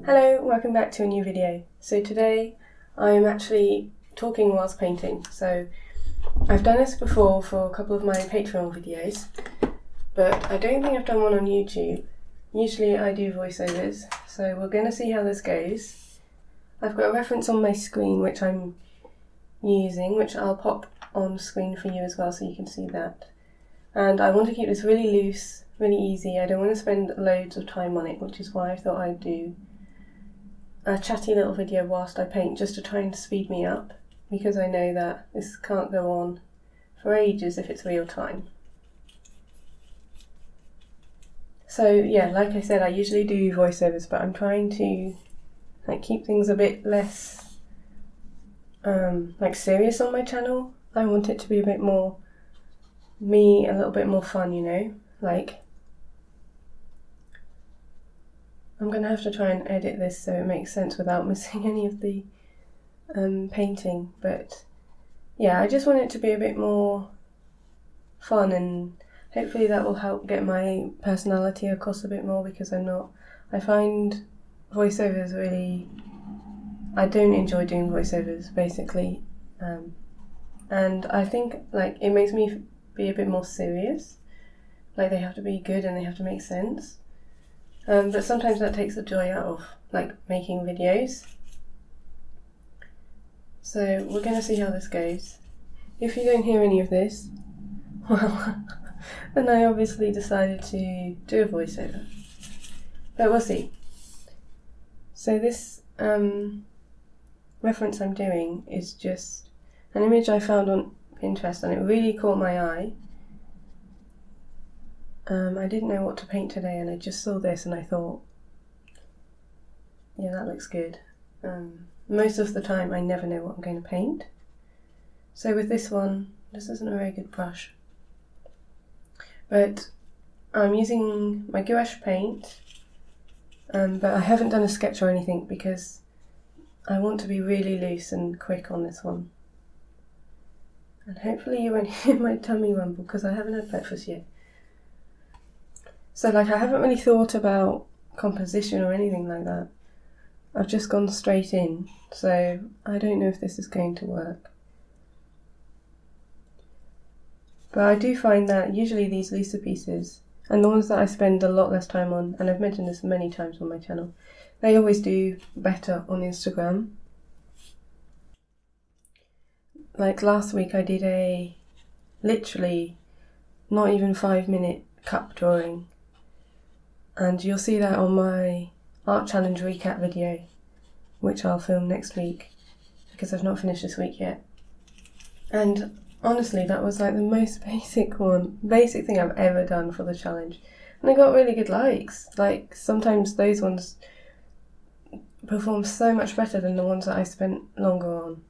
Hello, welcome back to a new video. So today I'm actually talking whilst painting. So I've done this before for a couple of my Patreon videos, but I don't think I've done one on YouTube. Usually I do voiceovers, so we're going to see how this goes. I've got a reference on my screen which I'm using, which I'll pop on screen for you as well so you can see that. And I want to keep this really loose, really easy. I don't want to spend loads of time on it, which is why I thought I'd do a chatty little video whilst I paint, just to try and speed me up, because I know that this can't go on for ages if it's real time. So yeah, like I said, I usually do voiceovers, but I'm trying to keep things a bit less serious on my channel. I want it to be a bit more me, a little bit more fun, you know, I'm going to have to try and edit this so it makes sense without missing any of the painting, but yeah, I just want it to be a bit more fun, and hopefully that will help get my personality across a bit more, because I find voiceovers really, I don't enjoy doing voiceovers basically, and I think it makes me be a bit more serious, they have to be good and they have to make sense. But sometimes that takes the joy out of making videos. So we're going to see how this goes. If you don't hear any of this, well, then I obviously decided to do a voiceover. But we'll see. So this reference I'm doing is just an image I found on Pinterest, and it really caught my eye. I didn't know what to paint today, and I just saw this and I thought, yeah, that looks good. Most of the time I never know what I'm going to paint. So with this one, this isn't a very good brush, but I'm using my gouache paint, but I haven't done a sketch or anything because I want to be really loose and quick on this one. And hopefully you won't hear my tummy rumble because I haven't had breakfast yet. So I haven't really thought about composition or anything like that. I've just gone straight in, so I don't know if this is going to work. But I do find that usually these looser pieces, and the ones that I spend a lot less time on, and I've mentioned this many times on my channel, they always do better on Instagram. Last week I did a literally not even 5-minute cup drawing, and you'll see that on my art challenge recap video, which I'll film next week because I've not finished this week yet. And honestly, that was the most basic thing I've ever done for the challenge, and I got really good likes. Sometimes those ones perform so much better than the ones that I spent longer on,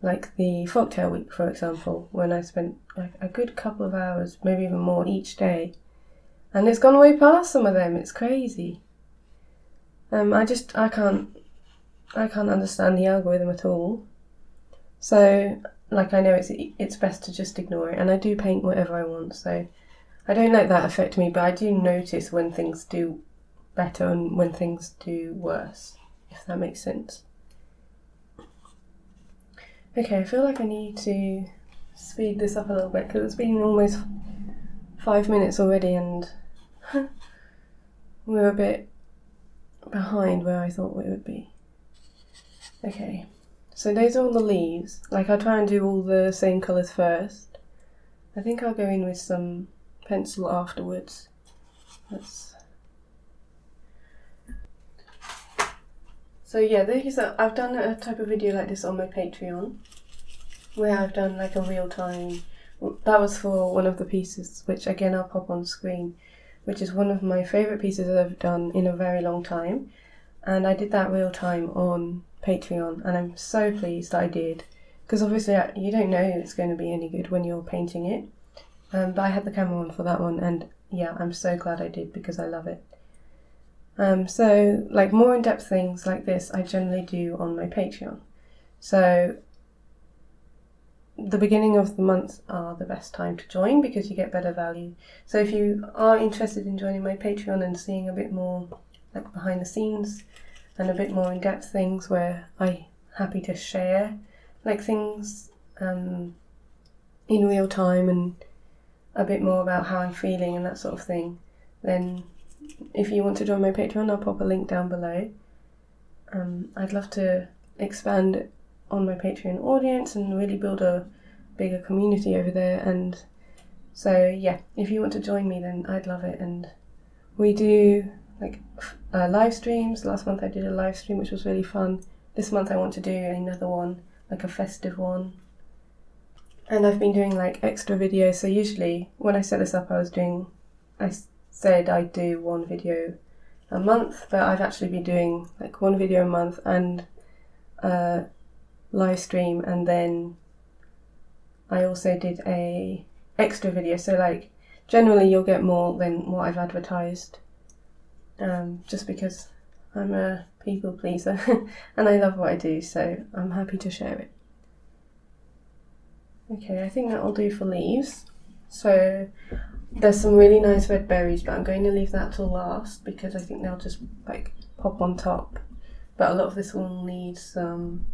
like the folktale week, for example, when I spent a good couple of hours, maybe even more each day. And it's gone way past some of them. It's crazy. I can't understand the algorithm at all. So, I know it's best to just ignore it. And I do paint whatever I want, so I don't let that affect me. But I do notice when things do better and when things do worse, if that makes sense. Okay, I feel like I need to speed this up a little bit because it's been almost 5 minutes already, and we're a bit behind where I thought we would be. Okay, so those are all the leaves. I'll try and do all the same colours first. I think I'll go in with some pencil afterwards. So yeah, I've done a type of video like this on my Patreon, where I've done a real time. That was for one of the pieces, which again I'll pop on screen, which is one of my favourite pieces that I've done in a very long time. And I did that real time on Patreon, and I'm so pleased that I did, because obviously you don't know it's going to be any good when you're painting it. But I had the camera on for that one, and yeah, I'm so glad I did because I love it. So more in-depth things like this I generally do on my Patreon. So the beginning of the month are the best time to join because you get better value. So if you are interested in joining my Patreon and seeing a bit more behind the scenes and a bit more in-depth things where I'm happy to share like things in real time and a bit more about how I'm feeling and that sort of thing, then if you want to join my Patreon, I'll pop a link down below. I'd love to expand on my Patreon audience and really build a bigger community over there, and so yeah, if you want to join me, then I'd love it. And we do like live streams. Last month I did a live stream which was really fun. This month I want to do another one, like a festive one. And I've been doing like extra videos, so usually when I set this up I said I'd do one video a month, but I've actually been doing like one video a month and a live stream, and then I also did a extra video, so like generally you'll get more than what I've advertised, just because I'm a people pleaser and I love what I do, so I'm happy to share it. Okay, I think that'll do for leaves. So there's some really nice red berries, but I'm going to leave that till last because I think they'll just like pop on top. But a lot of this will need some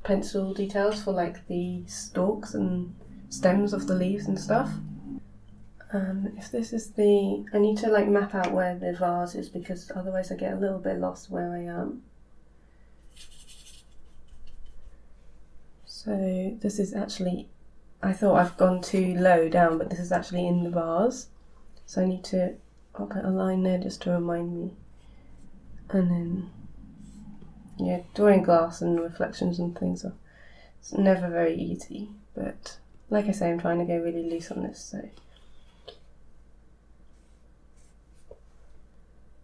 pencil details for like the stalks and stems of the leaves and stuff. If this is I need to like map out where the vase is because otherwise I get a little bit lost where I am. So this is actually, I thought I've gone too low down, but this is actually in the vase. So I need to, I'll put a line there just to remind me. And then, yeah, drawing glass and reflections and things it's never very easy. But like I say, I'm trying to go really loose on this.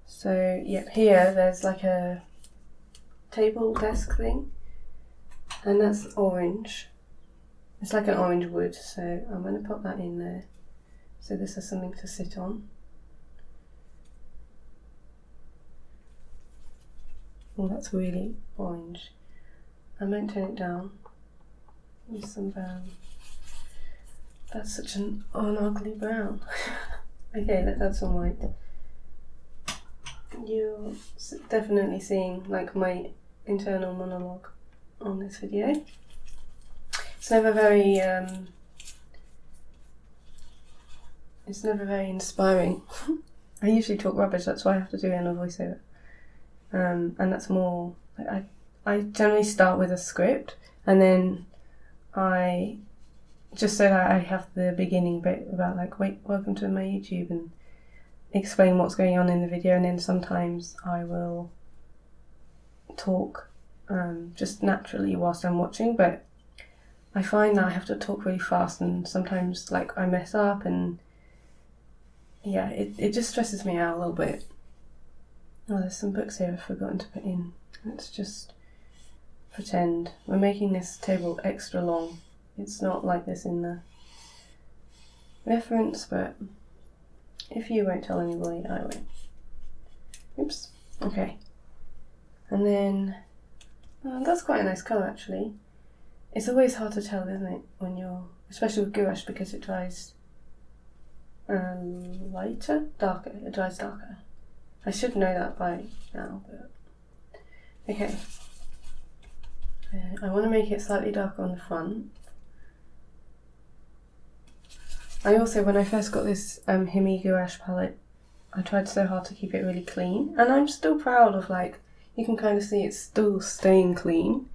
So yeah, here there's like a table desk thing, and that's orange. It's like an orange wood, so I'm going to put that in there. So this is something to sit on. Oh, that's really orange. I might turn it down. Use some brown. That's such an ugly brown. Okay, let's add some white. You're definitely seeing like my internal monologue on this video. It's never very inspiring. I usually talk rubbish, that's why I have to do it in a voiceover. And that's more, I generally start with a script and then I, just so that I have the beginning bit about like, welcome to my YouTube, and explain what's going on in the video, and then sometimes I will talk just naturally whilst I'm watching, but I find that I have to talk really fast and sometimes like I mess up, and yeah, it just stresses me out a little bit. Oh, there's some books here I've forgotten to put in. Let's just pretend. We're making this table extra long. It's not like this in the reference, but if you won't tell anybody, I won't. Oops. Okay. And then, that's quite a nice colour actually. It's always hard to tell, isn't it, when you're, especially with gouache, because it dries lighter? Darker. It dries darker. I should know that by now, but okay. I want to make it slightly darker on the front. I also, when I first got this HIMI gouache palette, I tried so hard to keep it really clean, and I'm still proud of, like, you can kind of see it's still staying clean.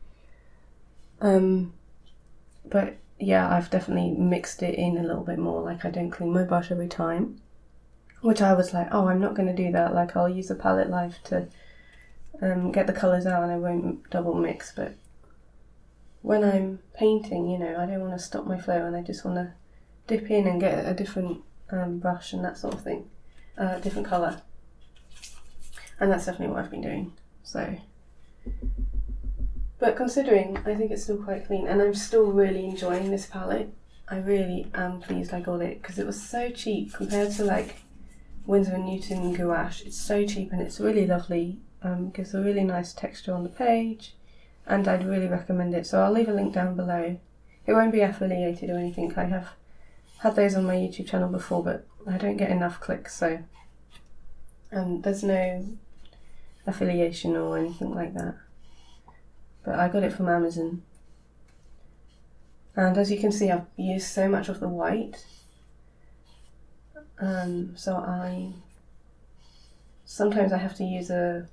But yeah, I've definitely mixed it in a little bit more, like I don't clean my brush every time, which I was like, oh, I'm not going to do that, like I'll use the palette knife to get the colours out and I won't double mix. But when I'm painting, you know, I don't want to stop my flow and I just want to dip in and get a different brush and that sort of thing, different colour, and that's definitely what I've been doing. So, but considering, I think it's still quite clean, and I'm still really enjoying this palette. I really am pleased I got it, because it was so cheap compared to like Winsor & Newton gouache. It's so cheap and it's really lovely, gives a really nice texture on the page, and I'd really recommend it. So I'll leave a link down below. It won't be affiliated or anything. I have had those on my YouTube channel before, but I don't get enough clicks, so there's no affiliation or anything like that. But I got it from Amazon. And as you can see, I've used so much of the white. So sometimes I have to use a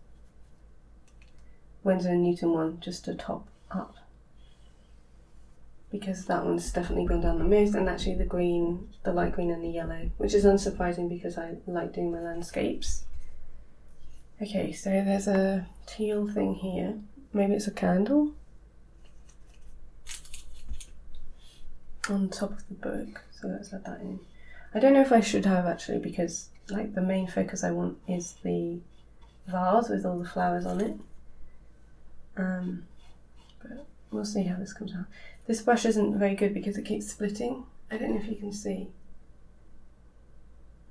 Winsor & Newton one just to top up, because that one's definitely gone down the most, and actually the green, the light green and the yellow, which is unsurprising because I like doing my landscapes. Okay, so there's a teal thing here. Maybe it's a candle on top of the book, so let's add that in. I don't know if I should have actually, because like the main focus I want is the vase with all the flowers on it. But we'll see how this comes out. This brush isn't very good because it keeps splitting. I don't know if you can see.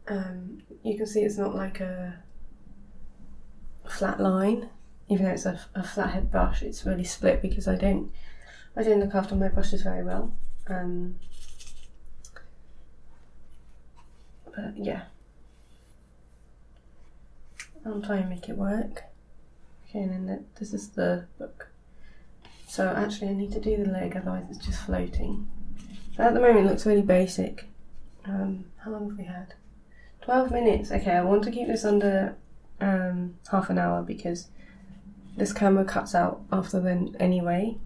You can see it's not like a flat line, even though it's a flathead brush. It's really split because I don't look after my brushes very well. But yeah, I'll try and make it work. Okay, and then this is the book. So actually I need to do the leg, otherwise it's just floating. So at the moment it looks really basic. How long have we had? 12 minutes. Okay, I want to keep this under half an hour because this camera cuts out after then anyway.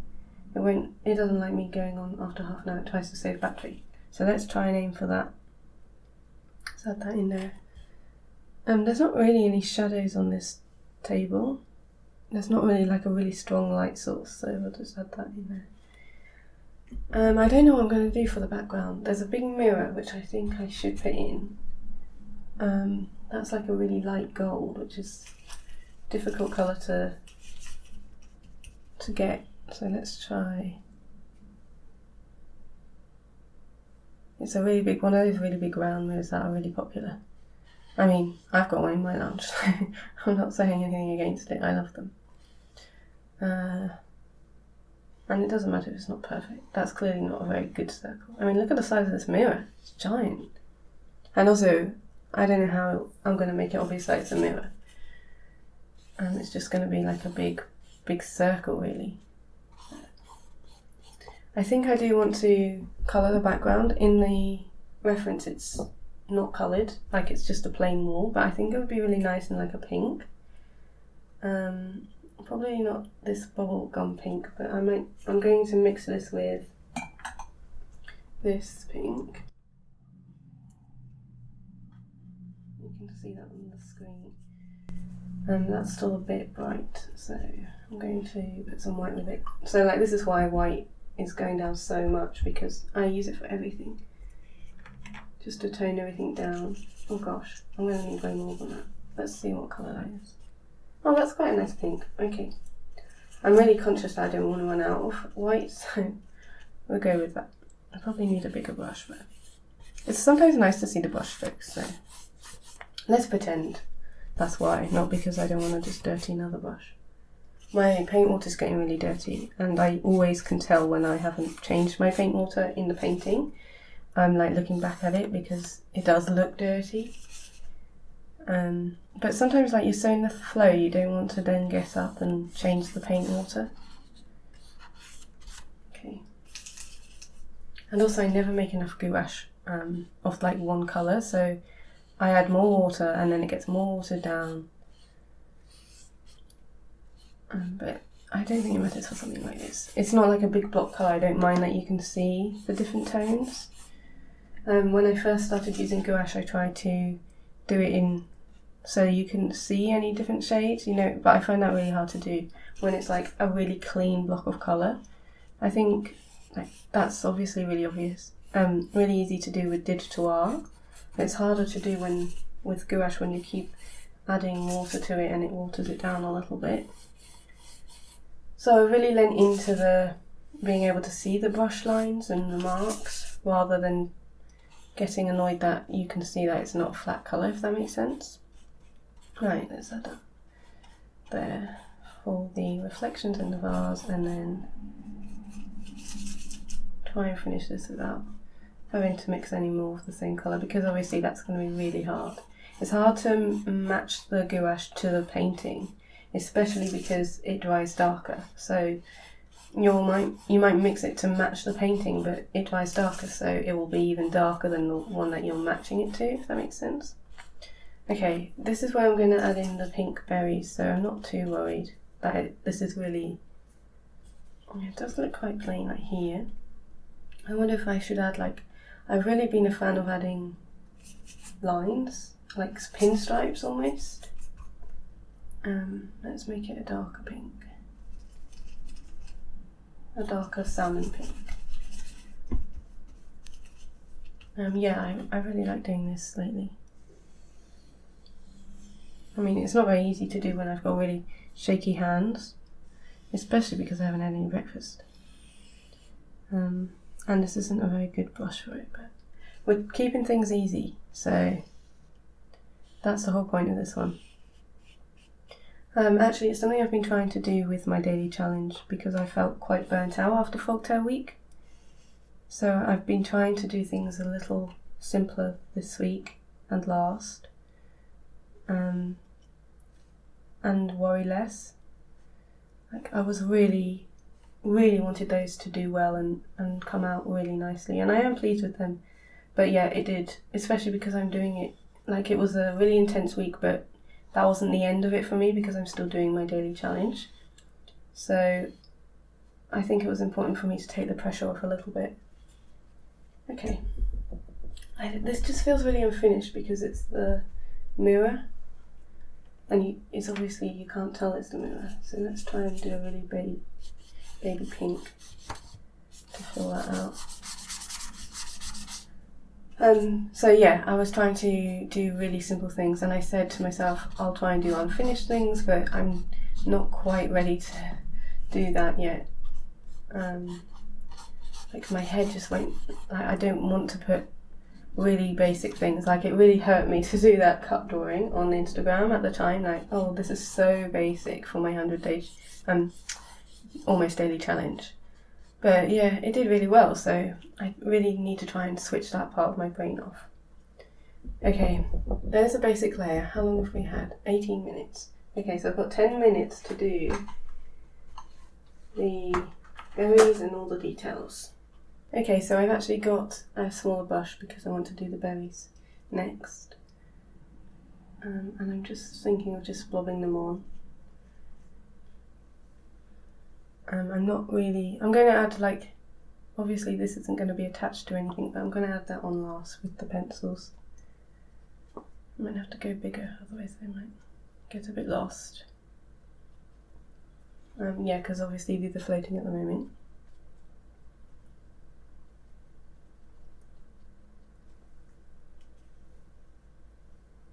It doesn't like me going on after half an hour. It tries to save battery. So let's try and aim for that. Let's add that in there. There's not really any shadows on this table. There's not really like a really strong light source, so we'll just add that in there. I don't know what I'm going to do for the background. There's a big mirror which I think I should put in. That's like a really light gold, which is a difficult colour to get. So let's try. It's a really big one of those really big round mirrors that are really popular. I mean, I've got one in my lounge, so I'm not saying anything against it. I love them. And it doesn't matter if it's not perfect. That's clearly not a very good circle. I mean, look at the size of this mirror. It's giant. And also, I don't know how I'm going to make it obvious that it's a mirror. And it's just going to be like a big circle, really. I think I do want to colour the background. In the reference, it's not coloured, like it's just a plain wall, but I think it would be really nice in like a pink. Probably not this bubble gum pink, but I'm going to mix this with this pink. You can see that on the screen. That's still a bit bright, so I'm going to put some white with it. So like this is why white is going down so much, because I use it for everything. Just to tone everything down. Oh gosh, I'm going to need way more than that. Let's see what colour that is. Oh, that's quite a nice pink. Okay. I'm really conscious that I don't want to run out of white, so we'll go with that. I probably need a bigger brush, but it's sometimes nice to see the brush strokes, so let's pretend that's why, not because I don't want to just dirty another brush. My paint water's getting really dirty, and I always can tell when I haven't changed my paint water in the painting. I'm like looking back at it because it does look dirty. But sometimes like you're so in the flow, you don't want to then get up and change the paint water. Okay. And also I never make enough gouache of like one colour, so I add more water and then it gets more watered down. But I don't think it matters for something like this. It's not like a big block colour. I don't mind that you can see the different tones. When I first started using gouache, I tried to do it in so you can see any different shades, you know, but I find that really hard to do when it's like a really clean block of colour. I think like that's obviously really obvious. Really easy to do with digital art. It's harder to do with gouache when you keep adding water to it and it waters it down a little bit. So I really lent into the being able to see the brush lines and the marks rather than getting annoyed that you can see that it's not a flat colour, if that makes sense. Right, let's add that there for the reflections in the vase, and then try and finish this without having to mix any more of the same colour, because obviously that's going to be really hard. It's hard to match the gouache to the painting especially because it dries darker. So you might mix it to match the painting, but it dries darker, so it will be even darker than the one that you're matching it to, if that makes sense. Okay, this is where I'm going to add in the pink berries, so I'm not too worried that this is really... It does look quite plain, like here. I wonder if I should add, like... I've really been a fan of adding lines, like pinstripes almost. Let's make it a darker pink. A darker salmon pink. Yeah, I really like doing this lately. I mean, it's not very easy to do when I've got really shaky hands, especially because I haven't had any breakfast. And this isn't a very good brush for it, but we're keeping things easy, so that's the whole point of this one. Actually, it's something I've been trying to do with my daily challenge because I felt quite burnt out after Folktale Week. So I've been trying to do things a little simpler this week and last, and worry less. Like, I was really wanted those to do well and come out really nicely, and I am pleased with them. But yeah, it did, especially because I'm doing it, like, it was a really intense week, but that wasn't the end of it for me because I'm still doing my daily challenge. So I think it was important for me to take the pressure off a little bit. Okay, this just feels really unfinished because it's the mirror, and it's obviously, you can't tell it's the mirror. So let's try and do a really baby pink to fill that out. So yeah, I was trying to do really simple things, and I said to myself, I'll try and do unfinished things, but I'm not quite ready to do that yet. Like, my head just went, I don't want to put really basic things. Like, it really hurt me to do that cup drawing on Instagram at the time, like, oh, this is so basic for my 100-day almost daily challenge. But yeah, it did really well, so I really need to try and switch that part of my brain off. Okay, there's a basic layer. How long have we had? 18 minutes. Okay, so I've got 10 minutes to do the berries and all the details. Okay, so I've actually got a smaller brush because I want to do the berries next. And I'm just thinking of just blobbing them on. I'm going to add, like, obviously this isn't going to be attached to anything, but I'm going to add that on last with the pencils. I might have to go bigger, otherwise they might get a bit lost. Yeah, because obviously these are floating at the moment.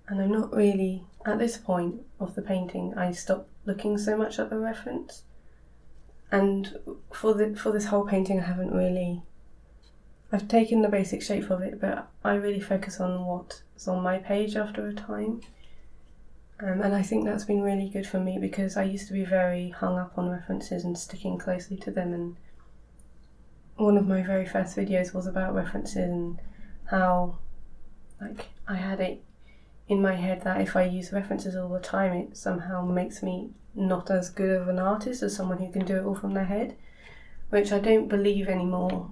And I'm not really, at this point of the painting, I stopped looking so much at the reference. And for this whole painting, I've taken the basic shape of it, but I really focus on what's on my page after a time. And I think that's been really good for me because I used to be very hung up on references and sticking closely to them. And one of my very first videos was about references and how, like, I had it in my head that if I use references all the time, it somehow makes me not as good of an artist as someone who can do it all from their head, which I don't believe anymore.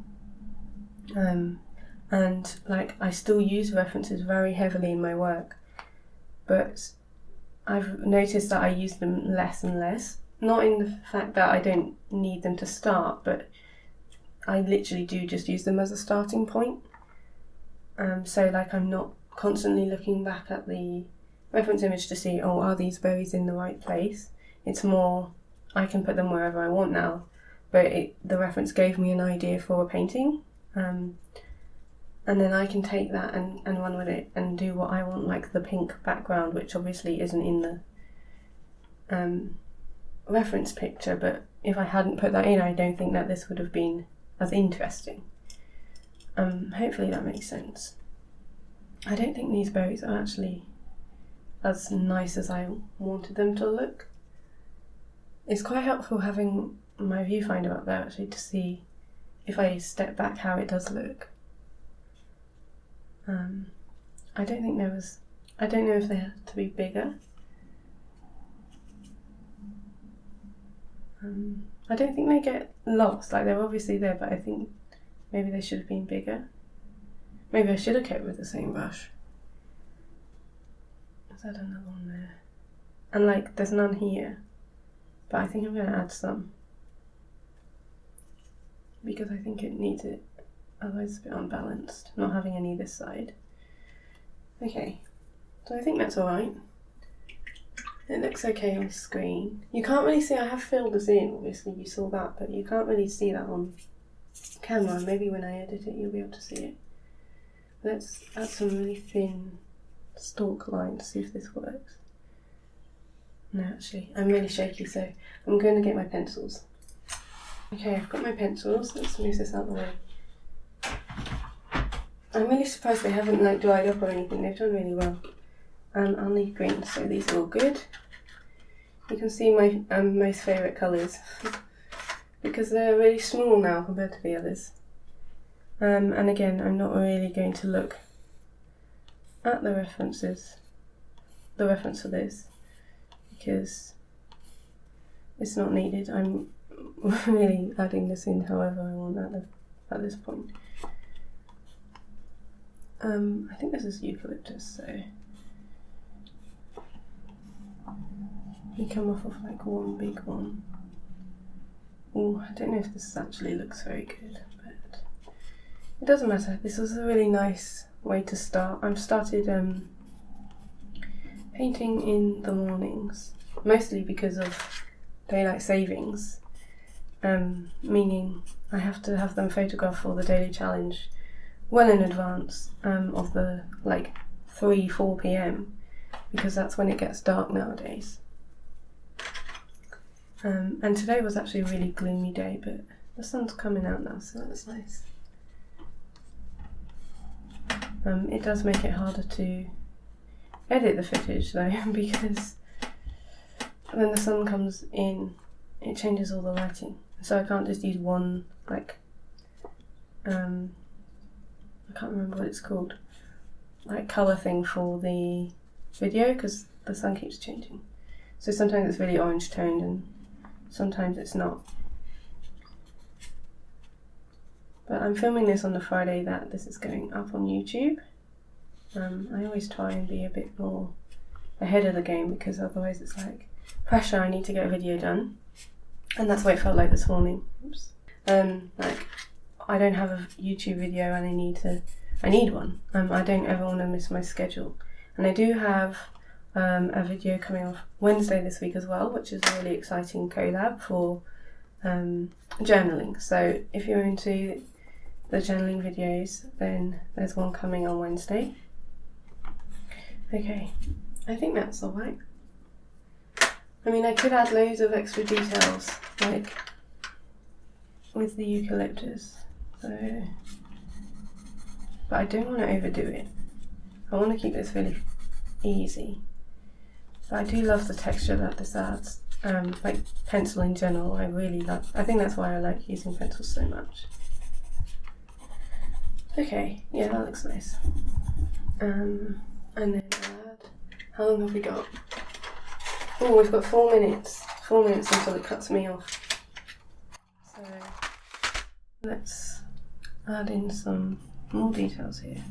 And like, I still use references very heavily in my work, but I've noticed that I use them less and less. Not in the fact that I don't need them to start, but I literally do just use them as a starting point. So like, I'm not constantly looking back at the reference image to see, oh, are these berries in the right place? It's more, I can put them wherever I want now, but the reference gave me an idea for a painting, and then I can take that and run with it and do what I want, like the pink background, which obviously isn't in the reference picture, but if I hadn't put that in, I don't think that this would have been as interesting. Hopefully that makes sense. I don't think these berries are actually as nice as I wanted them to look. It's quite helpful having my viewfinder up there actually to see, if I step back, how it does look. I don't know if they have to be bigger. I don't think they get lost, like they're obviously there, but I think maybe they should have been bigger. Maybe I should have kept with the same brush. Is that another one there? And like there's none here, but I think I'm going to add some because I think it needs it, otherwise it's a bit unbalanced, not having any this side. Okay, so I think that's alright. It looks okay on screen. You can't really see, I have filled this in, obviously you saw that, but you can't really see that on camera. Maybe when I edit it you'll be able to see it. Let's add some really thin stalk line to see if this works. No, actually, I'm really shaky, so I'm going to get my pencils. Okay, I've got my pencils. Let's move this out of the way. I'm really surprised they haven't like dried up or anything. They've done really well. I'll need green, so these are all good. You can see my most favourite colours because they're really small now compared to the others. And again, I'm not really going to look at the references, the reference for this, because it's not needed. I'm really adding this in however I want at this point. I think this is eucalyptus, so we come off of like one big one. Oh, I don't know if this actually looks very good, but it doesn't matter. This was a really nice way to start. I've started painting in the mornings, mostly because of daylight savings, meaning I have to have them photographed for the daily challenge well in advance of the like 3-4 p.m. because that's when it gets dark nowadays. And today was actually a really gloomy day, but the sun's coming out now, so that's nice. It does make it harder to edit the footage though, because when the sun comes in, it changes all the lighting. So I can't just use one, like, I can't remember what it's called, like colour thing for the video, because the sun keeps changing. So sometimes it's really orange toned and sometimes it's not. But I'm filming this on the Friday that this is going up on YouTube. I always try and be a bit more ahead of the game because otherwise it's like pressure, I need to get a video done. And that's what it felt like this morning. Oops. Like I don't have a YouTube video and I need one. I don't ever want to miss my schedule. And I do have a video coming off Wednesday this week as well, which is a really exciting collab for journaling. So if you're into the journaling videos, then there's one coming on Wednesday. Okay, I think that's alright. I mean, I could add loads of extra details, like with the eucalyptus, so, but I don't want to overdo it. I want to keep this really easy. But I do love the texture that this adds, like pencil in general. I think that's why I like using pencils so much. Okay, yeah, that looks nice. And then add, how long have we got? Oh, we've got 4 minutes. 4 minutes until it cuts me off. So let's add in some more details here.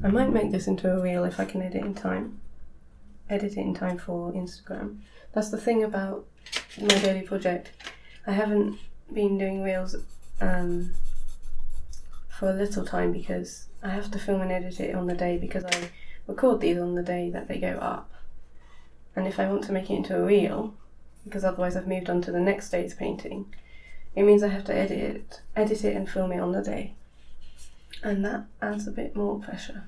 I might make this into a reel if I can edit in time. Edit it in time for Instagram. That's the thing about my daily project. I haven't been doing reels for a little time because I have to film and edit it on the day because I record these on the day that they go up. And if I want to make it into a reel, because otherwise I've moved on to the next day's painting, it means I have to edit it and film it on the day. And that adds a bit more pressure.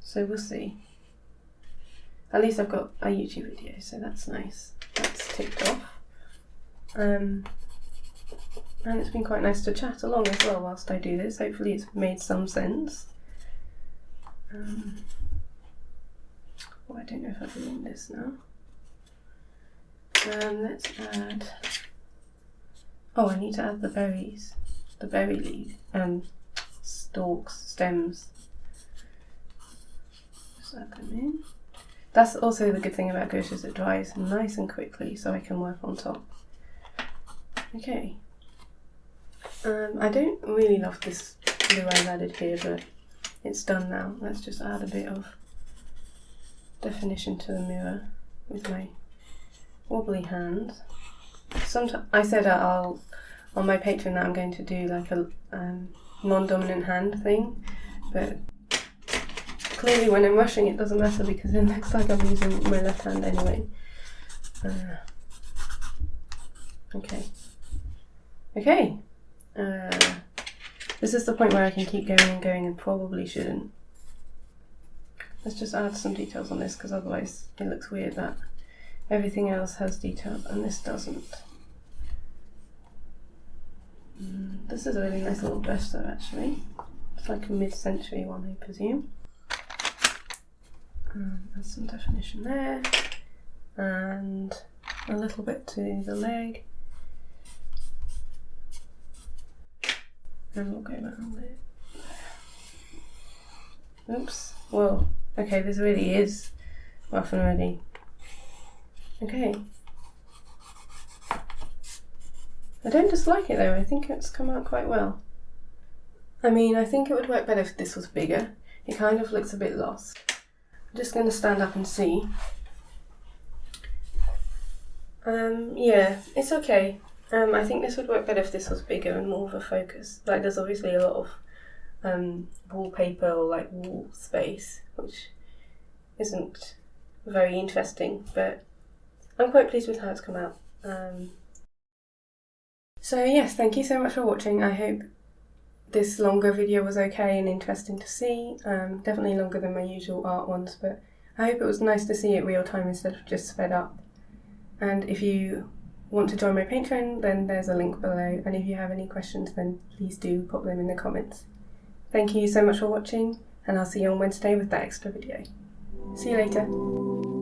So we'll see. At least I've got a YouTube video, so that's nice. That's ticked off. And it's been quite nice to chat along as well whilst I do this. Hopefully it's made some sense. Well, I don't know if I've ruined this now. Let's add... Oh, I need to add the berries. The berry leaf. Stalks, stems. Just add them in. That's also the good thing about gouache, is it dries nice and quickly, so I can work on top. Okay. I don't really love this blue I've added here, but it's done now. Let's just add a bit of definition to the mirror with my wobbly hands. Sometimes I said on my Patreon that I'm going to do like a non-dominant hand thing, but clearly when I'm rushing it doesn't matter because it looks like I'm using my left hand anyway. Okay. This is the point where I can keep going and going and probably shouldn't. Let's just add some details on this because otherwise it looks weird that everything else has details and this doesn't. This is a really nice little brush though, actually. It's like a mid-century one, I presume. Add some definition there, and a little bit to the leg, and we'll go around it. Oops, whoa, okay, this really is rough and ready. Okay. I don't dislike it though, I think it's come out quite well. I mean, I think it would work better if this was bigger. It kind of looks a bit lost. I'm just going to stand up and see. Yeah, it's okay. I think this would work better if this was bigger and more of a focus. Like, there's obviously a lot of wallpaper or like wall space, which isn't very interesting, but I'm quite pleased with how it's come out. So yes, thank you so much for watching. I hope this longer video was okay and interesting to see. Definitely longer than my usual art ones, but I hope it was nice to see it real time instead of just sped up. And if you want to join my Patreon, then there's a link below, and if you have any questions then please do pop them in the comments. Thank you so much for watching, and I'll see you on Wednesday with that extra video. See you later.